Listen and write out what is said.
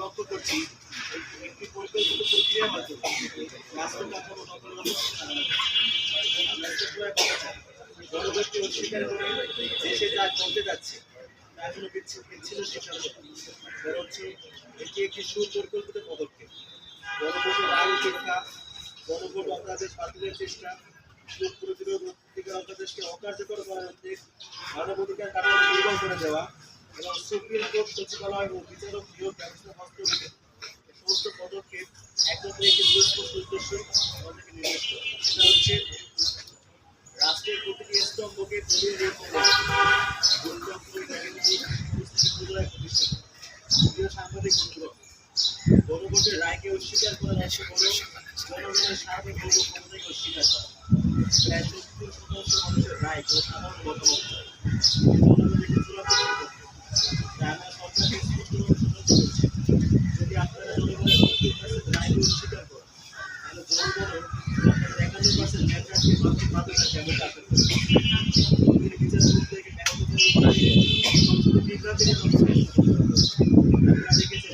লক্ষ্য করছি একটি পরিকল্পিত প্রক্রিয়ার মাধ্যমে রাষ্ট্র কাঠামো নগরায়ণ আমরা এটা কথা চাই। জনগোষ্ঠী অস্বীকার করে দেশে যা করতে যাচ্ছে তা কোনো বিচ্ছিন্ন সিদ্ধান্ত বরঞ্চ এটি একটি সুপরিকল্পিত পদক্ষেপ। গণভোটের রায় উপেক্ষা, গণভোট অধ্যাদেশ বাতিলের চেষ্টা, প্রতিরোধ অধ্যাদেশকে অকার্যকর করার উদ্যোগ, মানবাধিকার কাঠামো দুর্বল করে দেওয়া এবং সুপ্রিম কোর্ট সচিবালয় ও বিচারক নিয়োগ ব্যবস্থা হস্তক্ষেপ সমস্ত পদক্ষেপ একমাত্র একটি সুস্পষ্ট উদ্দেশ্য আমাদেরকে নির্দেশ করে। সেটা হচ্ছে রাষ্ট্রের প্রতিটি স্তম্ভকে দলীয় সাংবাদিক বন্ধুরা গণভোটের রায়কে অস্বীকার করার অর্থ হল জনগণের স্বাভাবিক ক্ষমতাকে অস্বীকার করা। প্রায় ৭০% মানুষের রায় ও সাধারণ মতামত জনগণকে চূড়ান্ত সিদ্ধান্ত। তাই আমরা সরকারকে স্পষ্টভাবে সতর্ক করছি, যদি আপনারা জনগণের ৭০% রায়কে অস্বীকার করেন তাহলে জনগণও আপনাদের ৫১% নেটওয়ার্ককে মানতে বাধ্য থাকবে এমনটা আশা করি। বিচারপতিদেরকে ব্যাহত করে সংসদে বিভ্রান্তির আপনারা দেখেছেন